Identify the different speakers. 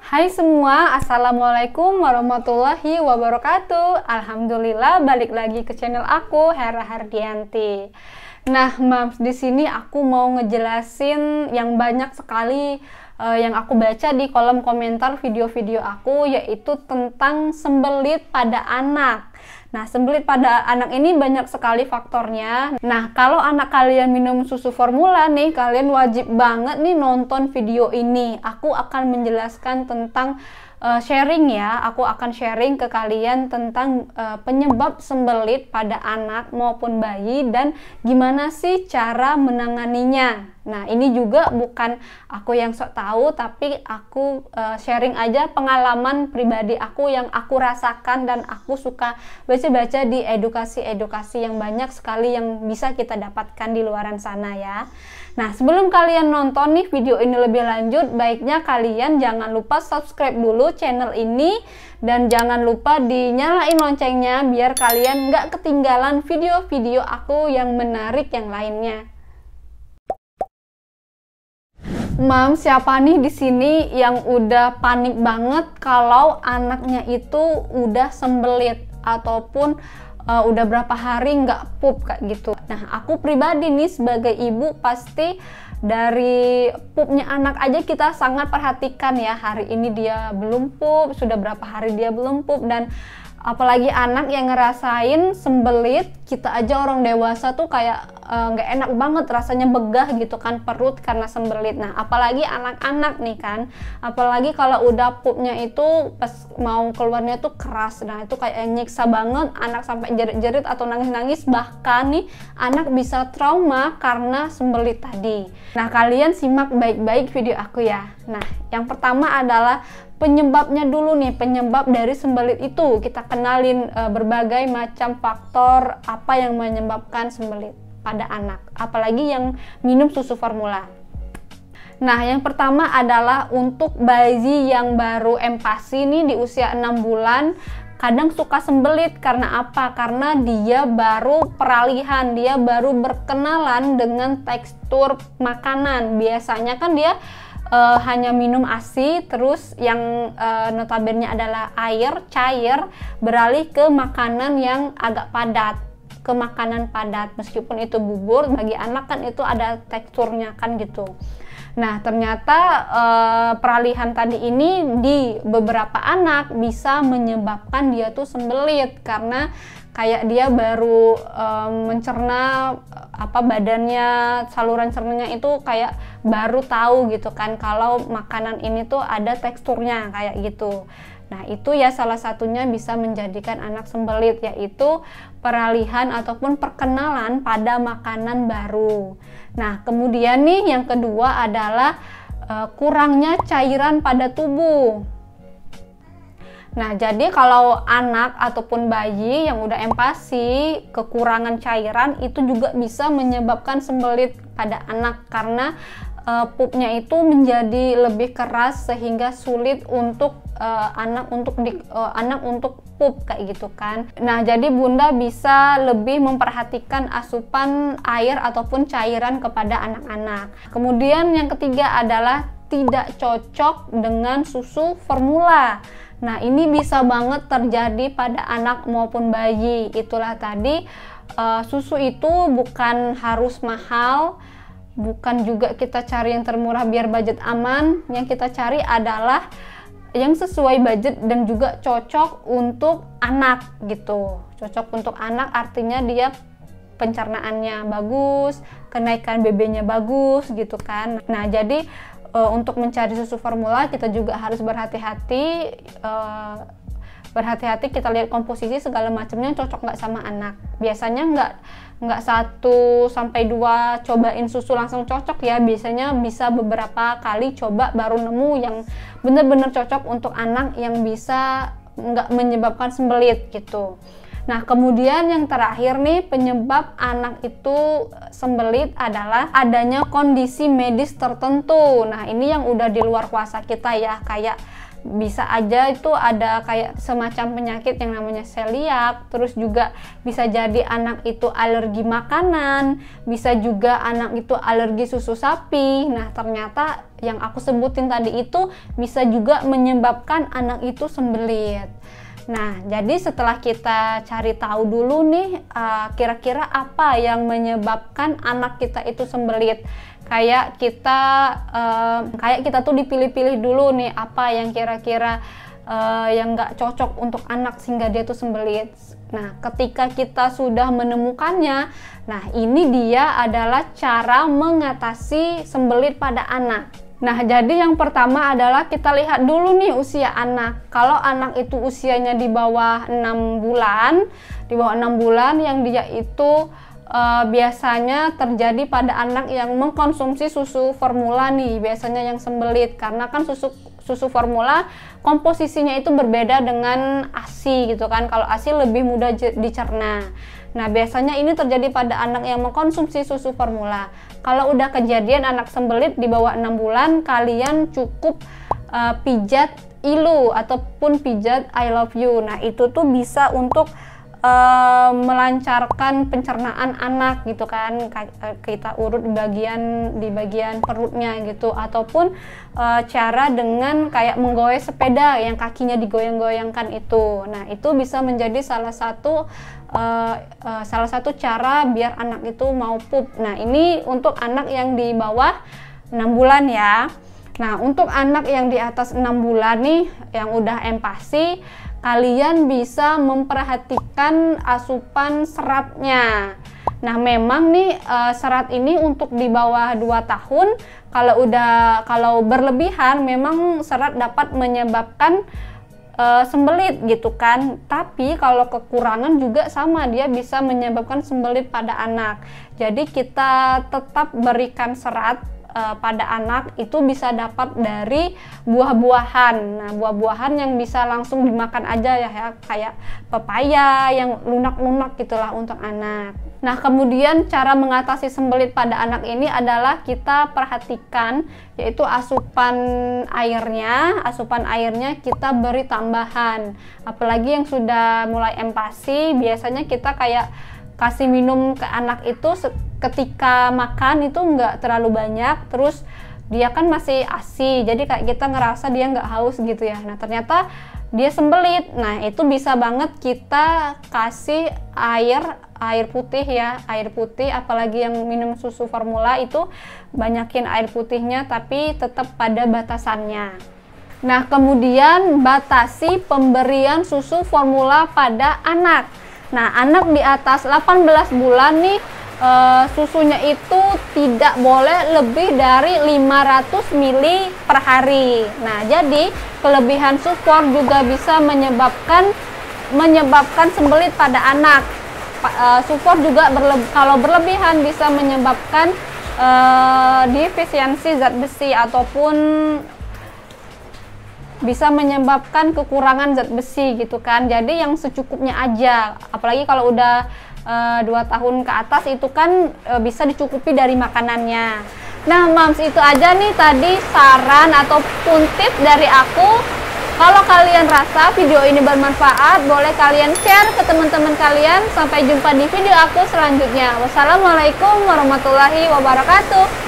Speaker 1: Hai semua, Assalamualaikum warahmatullahi wabarakatuh. Alhamdulillah balik lagi ke channel aku, Hera Hardianti. Nah, Mams, di sini aku mau ngejelasin yang banyak sekali yang aku baca di kolom komentar video-video aku, yaitu tentang sembelit pada anak. Nah, sembelit pada anak ini banyak sekali faktornya. Nah, kalau anak kalian minum susu formula nih, kalian wajib banget nih nonton video ini. Aku akan menjelaskan tentang sharing ya. Aku akan sharing ke kalian tentang penyebab sembelit pada anak maupun bayi dan gimana sih cara menanganinya. Nah, ini juga bukan aku yang sok tahu, tapi aku sharing aja pengalaman pribadi aku yang aku rasakan, dan aku suka baca-baca di edukasi-edukasi yang banyak sekali yang bisa kita dapatkan di luaran sana ya. Nah, sebelum kalian nonton nih video ini lebih lanjut, baiknya kalian jangan lupa subscribe dulu channel ini, dan jangan lupa dinyalain loncengnya biar kalian nggak ketinggalan video-video aku yang menarik yang lainnya. Mam, siapa nih di sini yang udah panik banget kalau anaknya itu udah sembelit ataupun udah berapa hari nggak pup kayak gitu? Nah, aku pribadi nih sebagai ibu pasti dari pupnya anak aja kita sangat perhatikan ya. Hari ini dia belum pup, sudah berapa hari dia belum pup, dan apalagi anak yang ngerasain sembelit, kita aja orang dewasa tuh kayak nggak enak banget, rasanya begah gitu kan perut karena sembelit. Nah, apalagi anak-anak nih kan, apalagi kalau udah pupnya itu pas mau keluarnya tuh keras. Nah, itu kayak nyiksa banget, anak sampai jerit-jerit atau nangis-nangis, bahkan nih anak bisa trauma karena sembelit tadi. Nah, kalian simak baik-baik video aku ya. Nah, yang pertama adalah penyebabnya dulu nih, penyebab dari sembelit itu. Kita kenalin berbagai macam faktor apa yang menyebabkan sembelit pada anak, apalagi yang minum susu formula. Nah, yang pertama adalah untuk bayi yang baru empasi nih di usia 6 bulan, kadang suka sembelit. Karena apa? Karena dia baru peralihan, dia baru berkenalan dengan tekstur makanan. Biasanya kan dia hanya minum ASI, terus yang notabene adalah air cair, beralih ke makanan yang agak padat, ke makanan padat. Meskipun itu bubur, bagi anak kan itu ada teksturnya kan gitu. Nah, ternyata peralihan tadi ini di beberapa anak bisa menyebabkan dia tuh sembelit, karena kayak dia baru mencerna badannya, saluran cernanya itu kayak baru tahu gitu kan kalau makanan ini tuh ada teksturnya kayak gitu. Nah, itu ya salah satunya bisa menjadikan anak sembelit, yaitu peralihan ataupun perkenalan pada makanan baru. Nah, kemudian nih yang kedua adalah kurangnya cairan pada tubuh. Nah, jadi kalau anak ataupun bayi yang udah empasi, kekurangan cairan itu juga bisa menyebabkan sembelit pada anak, karena pupnya itu menjadi lebih keras sehingga sulit untuk anak untuk pup kayak gitu kan. Nah, jadi bunda bisa lebih memperhatikan asupan air ataupun cairan kepada anak-anak. Kemudian yang ketiga adalah tidak cocok dengan susu formula. Nah, ini bisa banget terjadi pada anak maupun bayi. Itulah tadi, susu itu bukan harus mahal, bukan juga kita cari yang termurah biar budget aman. Yang kita cari adalah yang sesuai budget dan juga cocok untuk anak gitu. Cocok untuk anak artinya dia pencernaannya bagus, kenaikan BB-nya bagus gitu kan. Nah, jadi untuk mencari susu formula kita juga harus berhati-hati. Kita lihat komposisi segala macamnya cocok nggak sama anak. Biasanya nggak 1 sampai 2 cobain susu langsung cocok ya. Biasanya bisa beberapa kali coba baru nemu yang benar-benar cocok untuk anak yang bisa nggak menyebabkan sembelit gitu. Nah, kemudian yang terakhir nih, penyebab anak itu sembelit adalah adanya kondisi medis tertentu. Nah, ini yang udah di luar kuasa kita ya, kayak Bisa aja itu ada kayak semacam penyakit yang namanya celiak, terus juga bisa jadi anak itu alergi makanan, bisa juga anak itu alergi susu sapi. Nah, ternyata yang aku sebutin tadi itu bisa juga menyebabkan anak itu sembelit. Nah, jadi setelah kita cari tahu dulu nih, kira-kira apa yang menyebabkan anak kita itu sembelit. Kayak kita tuh dipilih-pilih dulu nih, apa yang kira-kira yang nggak cocok untuk anak sehingga dia tuh sembelit. Nah, ketika kita sudah menemukannya, nah ini dia adalah cara mengatasi sembelit pada anak. Nah, jadi yang pertama adalah kita lihat dulu nih usia anak. Kalau anak itu usianya di bawah 6 bulan, yang dia itu biasanya terjadi pada anak yang mengkonsumsi susu formula nih, biasanya yang sembelit. Karena kan susu formula komposisinya itu berbeda dengan ASI gitu kan. Kalau ASI lebih mudah dicerna. Nah, biasanya ini terjadi pada anak yang mengkonsumsi susu formula. Kalau udah kejadian anak sembelit di bawah 6 bulan, kalian cukup pijat ilu ataupun pijat I love you. Nah, itu tuh bisa untuk melancarkan pencernaan anak gitu kan. Kita urut di bagian perutnya gitu, ataupun cara dengan kayak menggoyang sepeda yang kakinya digoyang-goyangkan itu. Nah, itu bisa menjadi salah satu cara biar anak itu mau pup. Nah, ini untuk anak yang di bawah 6 bulan ya. Nah, untuk anak yang di atas 6 bulan nih yang udah empasi, kalian bisa memperhatikan asupan seratnya. Nah, memang nih serat ini untuk di bawah 2 tahun, kalau berlebihan memang serat dapat menyebabkan sembelit gitu kan. Tapi kalau kekurangan juga sama, dia bisa menyebabkan sembelit pada anak. Jadi kita tetap berikan serat pada anak itu bisa dapat dari buah-buahan. Nah, buah-buahan yang bisa langsung dimakan aja ya, kayak pepaya yang lunak-lunak gitulah untuk anak. Nah, kemudian cara mengatasi sembelit pada anak ini adalah kita perhatikan, yaitu asupan airnya kita beri tambahan. Apalagi yang sudah mulai empasi, biasanya kita kayak kasih minum ke anak itu ketika makan itu nggak terlalu banyak, terus dia kan masih ASI, jadi kayak kita ngerasa dia nggak haus gitu ya. Nah, ternyata dia sembelit. Nah, itu bisa banget kita kasih air putih ya, air putih. Apalagi yang minum susu formula itu banyakin air putihnya, tapi tetap pada batasannya. Nah, kemudian batasi pemberian susu formula pada anak. Nah, anak di atas 18 bulan nih susunya itu tidak boleh lebih dari 500 ml per hari. Nah, jadi kelebihan sufor juga bisa menyebabkan sembelit pada anak. Sufor juga kalau berlebihan bisa menyebabkan defisiensi zat besi ataupun bisa menyebabkan kekurangan zat besi gitu kan. Jadi yang secukupnya aja, apalagi kalau udah 2 tahun ke atas itu kan bisa dicukupi dari makanannya. Nah, Moms, itu aja nih tadi saran ataupun tips dari aku. Kalau kalian rasa video ini bermanfaat, boleh kalian share ke teman-teman kalian. Sampai jumpa di video aku selanjutnya. Wassalamualaikum warahmatullahi wabarakatuh.